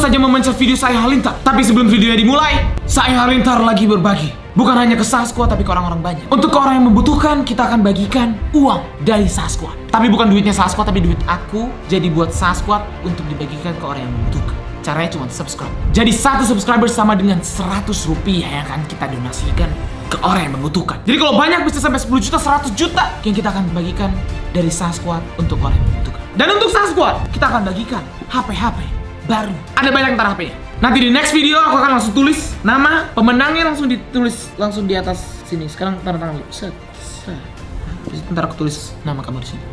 saja memencet video saya Halilintar. Tapi sebelum videonya dimulai, saya Halilintar lagi berbagi. Bukan hanya ke Sasquatch, tapi ke orang-orang banyak. Untuk ke orang yang membutuhkan, kita akan bagikan uang dari Sasquatch. Tapi bukan duitnya Sasquatch, tapi duit aku. Jadi buat Sasquatch untuk dibagikan ke orang yang membutuhkan. Caranya cuma subscribe. Jadi 1 subscriber sama dengan 100 rupiah yang akan kita donasikan ke orang yang membutuhkan. Jadi kalau banyak bisa sampai 10 juta, 100 juta yang kita akan bagikan dari Sasquatch untuk orang yang membutuhkan. Dan untuk Sasquatch, kita akan bagikan HP-HP baru. Ada banyak ntar HP-nya. Nanti di next video aku akan langsung tulis nama pemenangnya, langsung ditulis langsung di atas sini. Sekarang tanda tangan dulu. Set. Ntar aku tulis nama kamu di sini.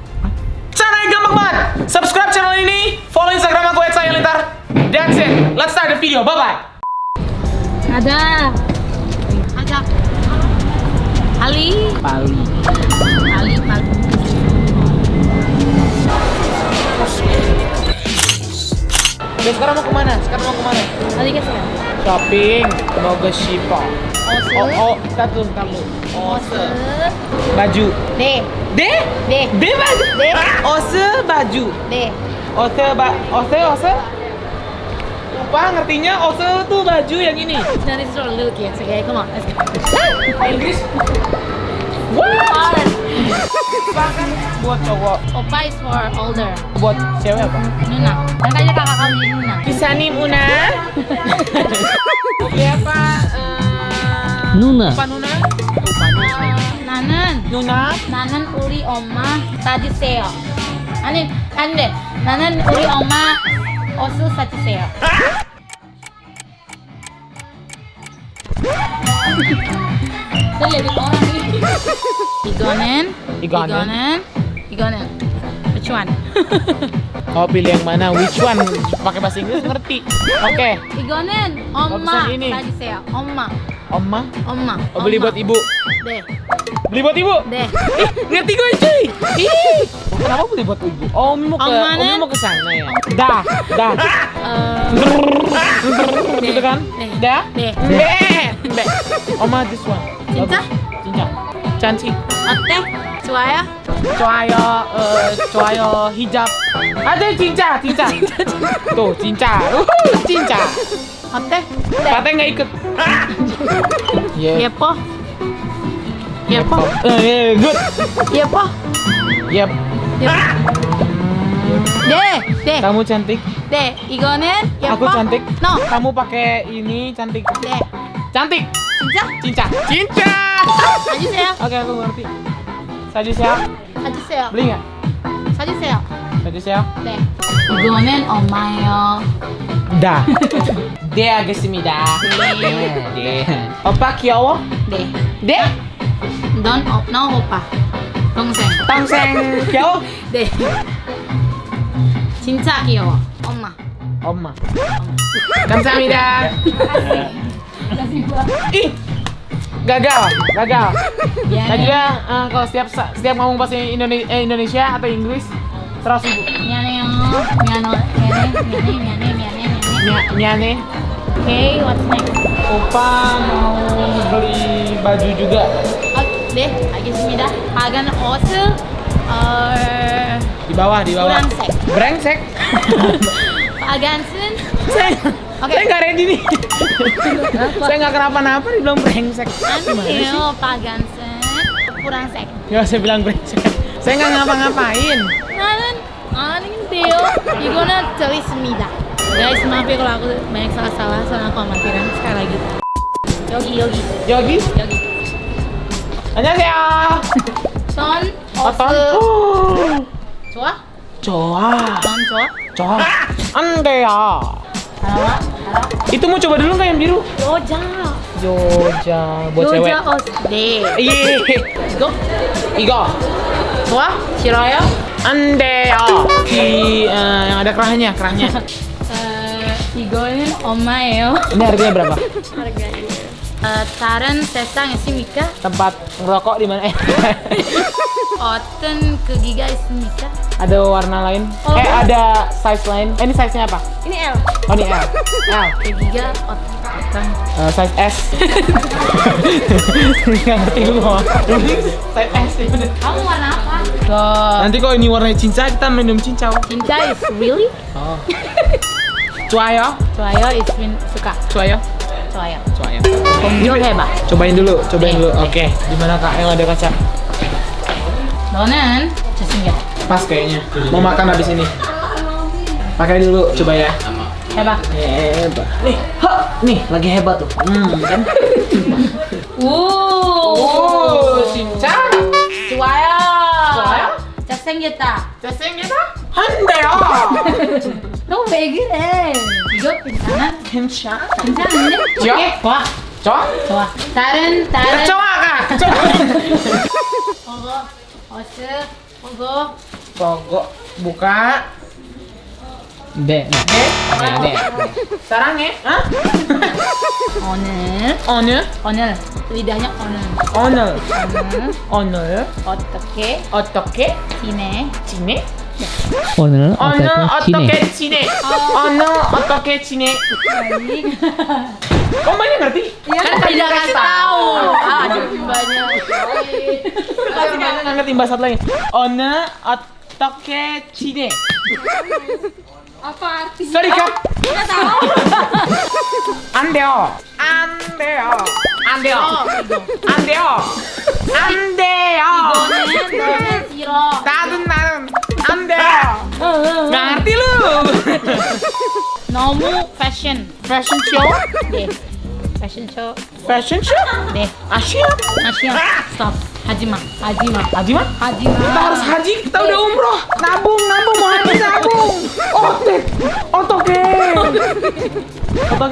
Caranya gampang banget. Subscribe channel ini, follow Instagram aku @sayahalilintar. That's it. Let's start the video. Bye bye. Ada. Ali. Oke, sekarang mau kemana? Ali ka siya. Shopping. Mau ke Shipa. Ose. Oh, tahu. Ose. Baju. De. De baju. De. Ose baju. De. Ose. Lupa ngertinya Ose tuh baju yang ini. Now this is for little kids, okay? Come on, let's go. Inggris. What? Bahkan buat cowok. Opa is for older. Buat cewek apa? Nuna. Makanya kakak kamu jadi Nuna. Kisani Una. Oke apa? Nuna. Apa Nuna? 나는 우리 엄마 사주세요. 아니, 안 돼. 나는 우리 엄마 옷을 사주세요. Lihat orang ini. Igonen. Which one? Oh, pilih yang mana? Which one? Pakai bahasa Inggris ngerti. Oke. 이거는 엄마 ini. 사주세요. 엄마. 엄ma. Oh, beli buat ibu. 네. Beli buat ibu? 네. Ngerti gue cuy. Kenapa beli buat ibu? Oh, Umi mau ke sana ya. Dah. Gitu kan? Dah. 네. Be. Oma this one. 진짜? Cinca. Cantik. 어때? 좋아요? 좋아요 hijab. Ada cinca. Tuh, cinca. 어때? Katanya nggak ikut. 예뻐? Good. 예뻐? Yep. 네. Kamu cantik. 네. 이거는 예뻐? Aku cantik. No. Kamu pakai ini cantik. 네. Cantik. 진짜? Cinca. 사주세요. Oke, aku ngerti. 사주세요. 사주세요. Beli nggak? 사주세요. 사주세요. 네. 이거는 엄마예요. 다. 네, 알겠습니다. 네. 오빠 귀여워? 네. 네? 넌 오빠. 동생. 동생 귀여워? 네. 진짜 귀여워. 엄마. 감사합니다. Ih, gagal. Nah juga kalau setiap ngomong bahasa Indonesia atau Inggris 100.000. Miane. Okay, what's next? Opa mau beli baju juga. 네, 알겠습니다. 빨간 옷을 Di bawah. Brengsek. 빨간색. Saya nggak ready nih. Saya nggak kenapa-napa dibilang brengsek. 아니에요, 빨간색. 노란색. Ya saya bilang brengsek. Saya nggak ngapa-ngapain. 나는 아닌데요. 이거는 저있습니다. Guys, maaf ya kalau aku banyak salah-salah soalnya aku amatiran. Sekali lagi. Yogi. 안녕하세요. 전 어떤? 좋아? 넌 좋아? 좋아. 안 돼요. 알아? Itu mau coba dulu nggak yang biru? 여자 buat cewek. 옷. 네. Iya. Igo. 좋아? 싫어요? 안 돼요. Yang ada kerahnya. 이거는 엄마예요. Ini harganya berapa? harganya. 다른 세상 있습니까? Tempat ngerokok di mana? 어떤 크기가 있습니까? Ada warna lain? Ada size lain? Ini size-nya apa? ini L. Oh, ini L. 크기가 어떤? Size S. Nggak ngerti gue. Size S. kamu warna apa? Nanti kalau ini warnanya cinca, kita minum cincau. 진짜 is really? Cuayo. 좋아요 있으면 suka. Cuayo. 좋아요. Cuayo. 공격해봐. Cobain dulu, cobain Nih, dulu. nih. Oke, di mana Kak yang ada kaca? 너는 잘생겼다. Pas kayaknya. Mau makan habis ini. Pakai dulu, coba ya. 해봐. Hebat. Nih, lagi hebat tuh. Kan? 오. 진짜? 좋아요. 좋아요? 잘생겼다. 잘생기다? 한대요. 너 왜 그래? 이거 괜찮아? 괜찮아? 괜찮은데? 좋아? 오케이? 좋아. 좋아? 좋아. 다른 좋아, Kak. 좋아. 먹어. 어스. 먹어. Pokok buka. 네. 네. 사랑해. 어? 오늘 오늘 lidahnya 오늘 오늘 오늘 어떻게 어떻게 지내? 오늘 오늘 어떻게 지내? 오늘 어떻게 지내? Kok banyak ngerti? kan tidak kasih tahu ada banyak Kasih nggak ngerti bahasa lain. Oner 어떻게 지내? apa artinya Sorry Kak. nggak tahu 안 돼요. 안 돼요. 안 돼요. 안 돼요. 안 돼요. 너는 싫어 나는 안 돼요. Nggak ngerti lu. 너무 패션 show? 네 패션 쇼 Fashion show? 네 Asyik. 아시아 stop 하지마 Haji mah? Kita harus 하지마 haji, kita udah umroh. Nabung, mau haji nabung. Otoke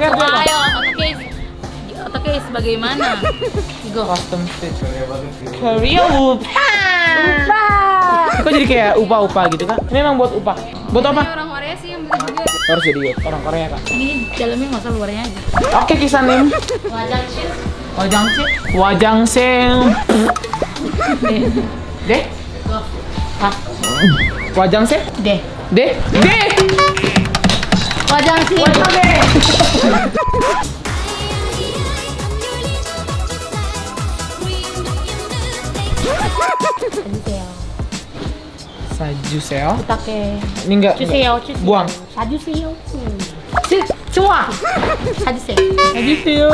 apa? 좋아요 어떻게 sebagaimana 이거 Custom fit. Korea upa. Kok jadi kayak upa gitu Kak? Ini emang buat upa. Buat apa? orang Korea sih yang beli juga Harus jadi orang Korea Kak. ini dalamnya nggak usah luarnya aja Oke Kisanim. wajahnya Wajangseng. Deh. Hah? Wajangseng? deh Deh. wajah sih 해주세요 Sajuseo. 부탁해 Ini enggak. 주세요 Buang. 사주세요 좋아 사주세요 Sajuseo.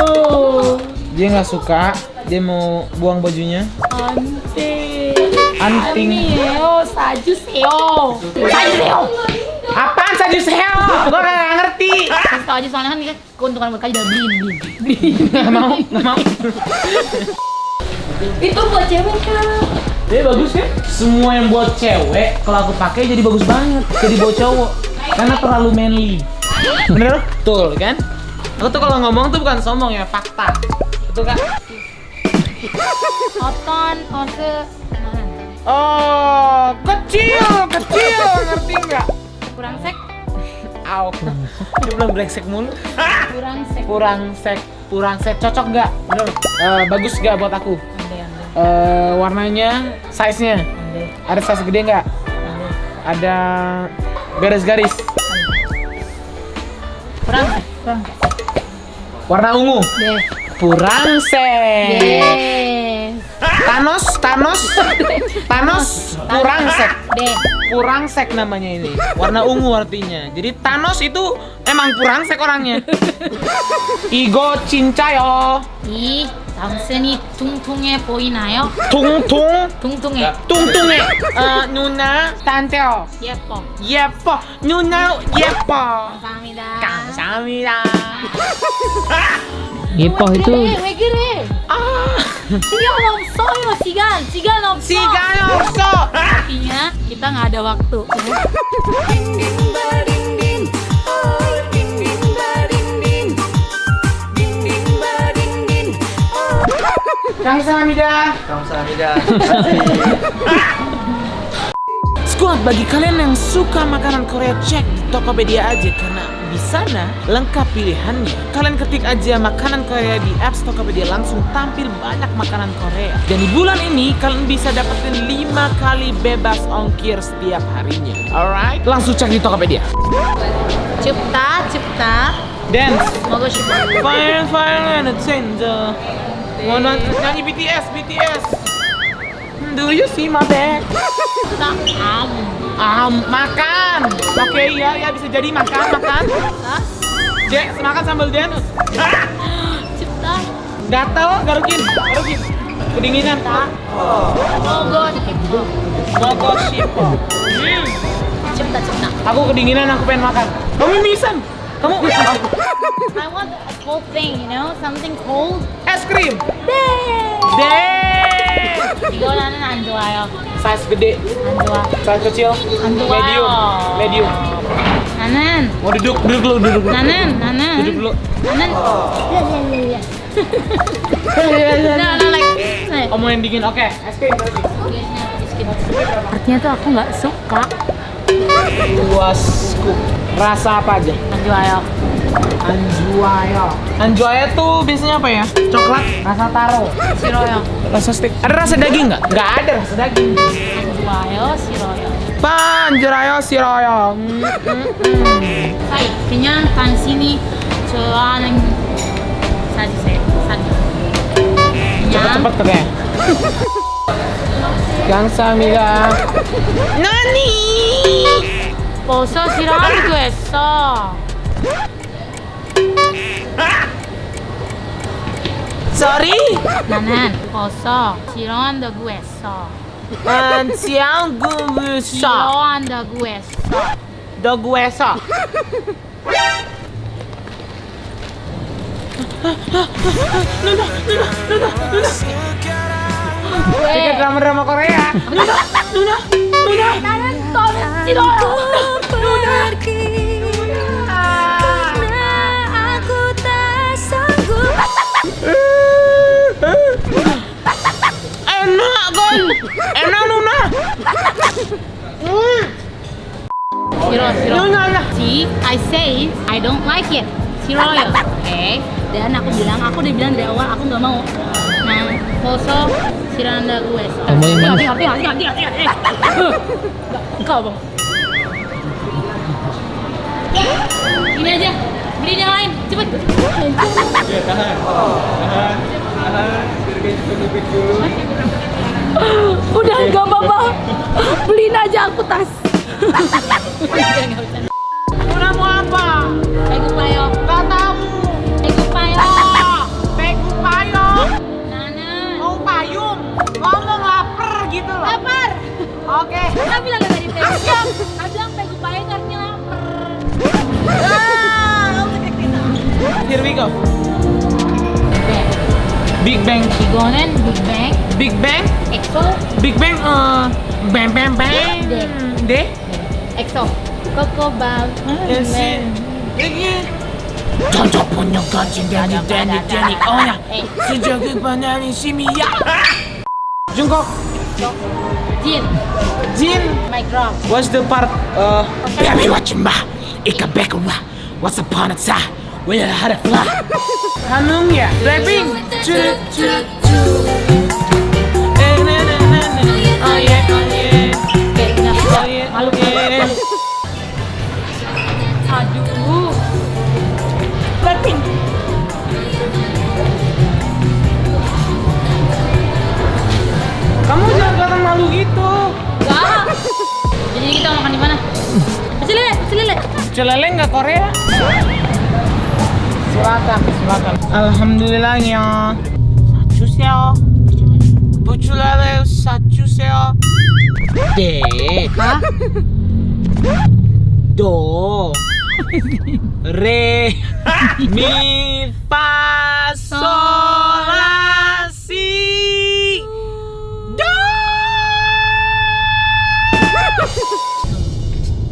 Dia nggak suka. Dia mau buang bajunya. 안돼 Anting. 아니에요 사주세요 Apaan Sajuseo? Gua nggak ngerti. kasih tau aja soalnya kan ini keuntungan buat kalian udah beliin Nggak mau. itu buat cewek kan Dia bagus kan? Semua yang buat cewek kalau aku pakai jadi bagus banget. Jadi buat cowok. Karena terlalu manly. Bener? Betul kan? Aku tuh kalau ngomong tuh bukan sombong ya, fakta. Betul kan? 어떤 옷을 Oh, kecil, ngerti nggak? kurang sek Au. Dia bilang brengsek mulu. kurang sek Kurang sek, cocok nggak? Bener. Bagus nggak buat aku? ande Warnanya, size-nya, ada size gede nggak? Ada garis-garis. kurang sek Warna ungu. deh Kurang sek. yes Thanos, kurang sek. deh Kurang sek namanya ini. Warna ungu artinya. Jadi Thanos itu emang kurang sek orangnya. Igo cincayo. 이 당신이 뚱뚱해 보이나요? 뚱뚱해 뚱뚱해. 누나 tanteo. 예뻐 예뻐. 누나 예뻐. 감사합니다 감사합니다. 예뻐 해도 왜 그래 시간 없어요 시간 없어 시간 없어. artinya kita nggak ada waktu 감사합니다. Squad, bagi kalian yang suka makanan Korea, cek di Tokopedia aja karena di sana lengkap pilihannya. Kalian ketik aja makanan Korea di apps Tokopedia, langsung tampil banyak makanan Korea. Dan di bulan ini kalian bisa dapetin 5 kali bebas ongkir setiap harinya. Alright, langsung cek di Tokopedia. 춥다 Dance. 먹고 싶어 Fire and a changer. Mau nyanyi BTS. Do you see my bag? 나 Makan. Oke, ya bisa jadi makan. Hah? Dek, makan sambal Janus. Cipta. Gatel, garukin. Kedinginan. Mogok. Mogok sipo. Cipta. Aku kedinginan, aku pengen makan. Kamu mimisan. Kamu I want a cold thing, you know, something cold. es krim. Deh. 이거는 안 좋아요. Size gede, 안 좋아. size kecil, 안 좋아요. medium. 나는 Mau duduk dulu. 나는 Duduk dulu. 나는 no like Oh, mau yang dingin, oke. Es krim berarti. artinya tuh aku nggak suka. Luas scoop. Rasa apa aja? 안 좋아요. Anjuaya tuh biasanya apa ya? Coklat, rasa taro, 싫어요. rasa steak. Ada rasa daging nggak? Nggak ada rasa daging. 안 좋아요. 싫어요. Anjurayo siroyo. 사이 그냥 당신이 좋아하는 사주세요. 사주. Cepet katanya. Kamsahamnida. Nani? 벌써 싫어하기도 했어. Sorry? 나는 벌써 싫어한다고 했어. Siang gusa. 싫어한다고 했어. Doguesa. Tiga drama Korea. 나는 너무 싫어요. Enak Gon. Enak Nuna. 싫어. Nuna. See, I say I don't like it. 싫어요. Oke. Dan aku udah bilang dari awal aku nggak mau. Nah, 벌써 싫어한다고 했어. Kamu yang mana? Tinggal. Engkau bang. Ini aja. Beliin yang lain. Cepet. Udah nggak apa-apa. Beliin aja aku tas. Nuna mau apa? Pegu payo. Gak tahu. Pegu payo. Pegu payung. Nana. Mau payung. Ngomong lapar gitu loh. Lapar. Oke. Kan bilang tadi pegu. Kan bilang pegu payo artinya lapar. Here we go. Big Bang. 이거는 빅뱅. Big Bang. 엑소. Big Bang. Bang bang bang. 네. D. 엑소. 코코밤. Cocok punya kancing Danny. Oh ya. Sejak kebanyakan simia. Jungkook. 진. Jin. 마이 드럼. What's the part? Baby, what you ma? Ika Bekura. What's upon a time? When you had a fly. Hanung ya. Rapping. Chut. Oh yeah. Kayak kenapa? Malu. Yeah. Aduh. Rapping. Kamu jangan kelihatan malu gitu. Enggak. Jadi kita makan di mana? Pecel lele. Celele nggak Korea? Silakan. Alhamdulillahnya. Sajuseyo. Buculele sajuseyo. De. Hah? Do. Re. Mi. Fa. Sol. La. Si. Do.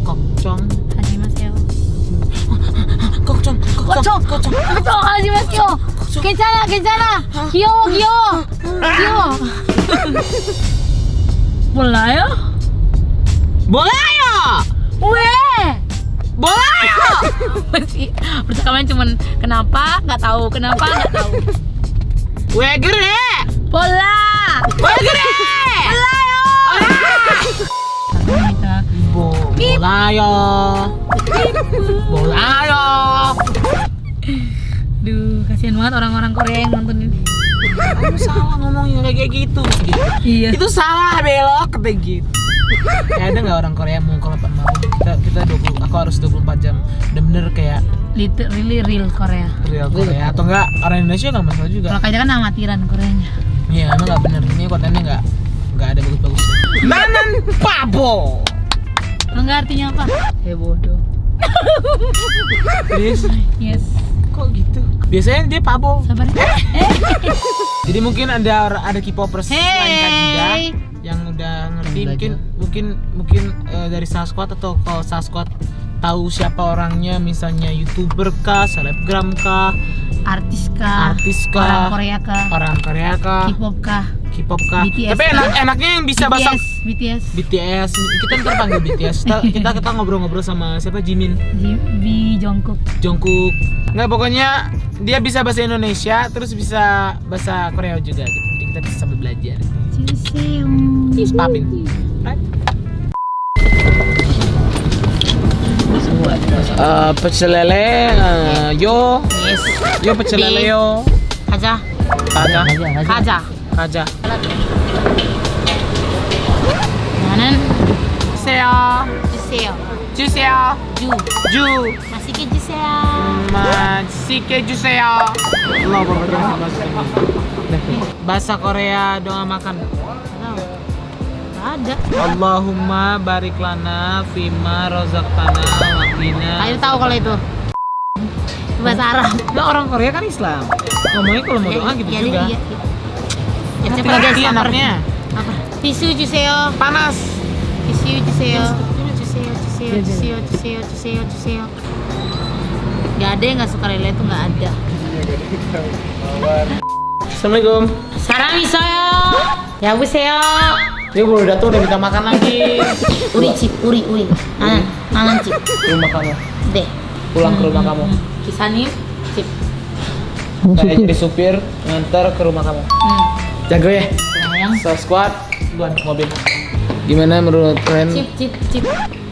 Kokcong. 안녕하세요. Kokcong. 안녕하세요. 괜찮아. 귀여워. 몰라요? Boleh. 왜? Boleh. Masih percakapan cuman kenapa nggak tahu. Gue gede. Bola. Gue gede. Bolayo. Duh, kasihan banget orang-orang Korea yang nonton ini. Kamu salah ngomongnya kayak gitu. Iya. Itu salah belok kata gitu. Ya ada nggak orang Korea mau kalau mau kita 20, aku harus 24 jam bener-bener kayak Literally real Korea. Real Korea atau enggak orang Indonesia nggak masalah juga. Kalau kayaknya kan amatiran Koreanya. Iya, emang nggak bener, ini kontennya nggak ada bagus-bagusnya. Nanan Pabo. Lo nggak artinya apa? Bodoh. Yes. Kok gitu? Biasanya dia Pabo. Sabar. Jadi mungkin ada K-popers lain kan juga Hey. yang udah ngerti, mungkin dari Sasquatch, atau kalau Sasquatch tahu siapa orangnya, misalnya YouTuber kah, selebgram kah, Artis kah? Orang Korea kah, K-pop kah? K-pop kah. BTS Tapi kah? enaknya yang bisa bahasa BTS. Kita ntar panggil BTS. Kita ngobrol-ngobrol sama siapa, Jimin, Jungkook. Jungkook. Nggak, pokoknya dia bisa bahasa Indonesia terus bisa bahasa Korea juga gitu. Jadi kita bisa sambil belajar. Juseong. He's popping. Right? Pecel lele, yo. Yes. Yo pecel lele yo. 가자. Kaja. 가자. Kaja. 나는 Seo. 주세요. Juseo. Ju. 맛있게 주세요. Masike juseo. Allah bahasa Korea doa makan. Gak ada. Allahumma barik lana fima rozaqtana wa qina. Ayo tahu kalau itu. Itu bahasa Arab. Lah, orang Korea kan Islam. Ngomongnya kalau mau doa gitu juga. Iya. Ya, Hati-hati cepat aja antarnya. apa? Tisu 주세요. Panas. Tisu 주세요. 주세요. Gak ada yang gak suka lele itu, gak ada. Assalamualaikum. Sarang 있어요. 여보세요. Dia baru datang udah minta makan lagi. 우리 집, 우리. 나는 집. Rumah kamu. 네. Pulang ke rumah kamu. 기사님 집. Saya jadi supir ngantar ke rumah kamu. Jago ya. Sayang. Sasquatch, buat mobil. Gimana menurut kalian? 집.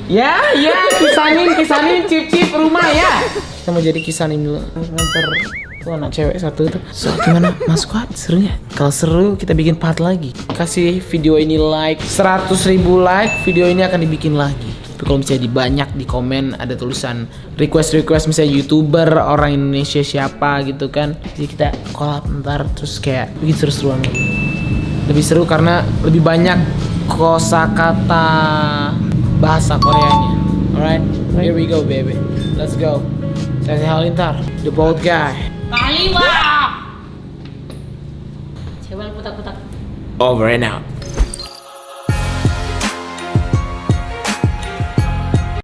Ya, kisanin, cip rumah ya. Kita mau jadi kisanin dulu. Nganter tuh anak cewek satu tuh. So, gimana Mas Squad? Seru ya? Kalau seru kita bikin part lagi. Kasih video ini like 100.000 like, video ini akan dibikin lagi. Tapi kalau misalnya dibanyak di komen ada tulisan request misalnya YouTuber orang Indonesia siapa gitu kan. Jadi kita collab ntar terus kayak bikin seru-seruan lagi. Lebih seru karena lebih banyak kosakata bahasa Koreanya. Alright, here we go baby. Let's go. Saya Halilintar, the bold guy. Kali wah. Cewek putak-putak. Over and out.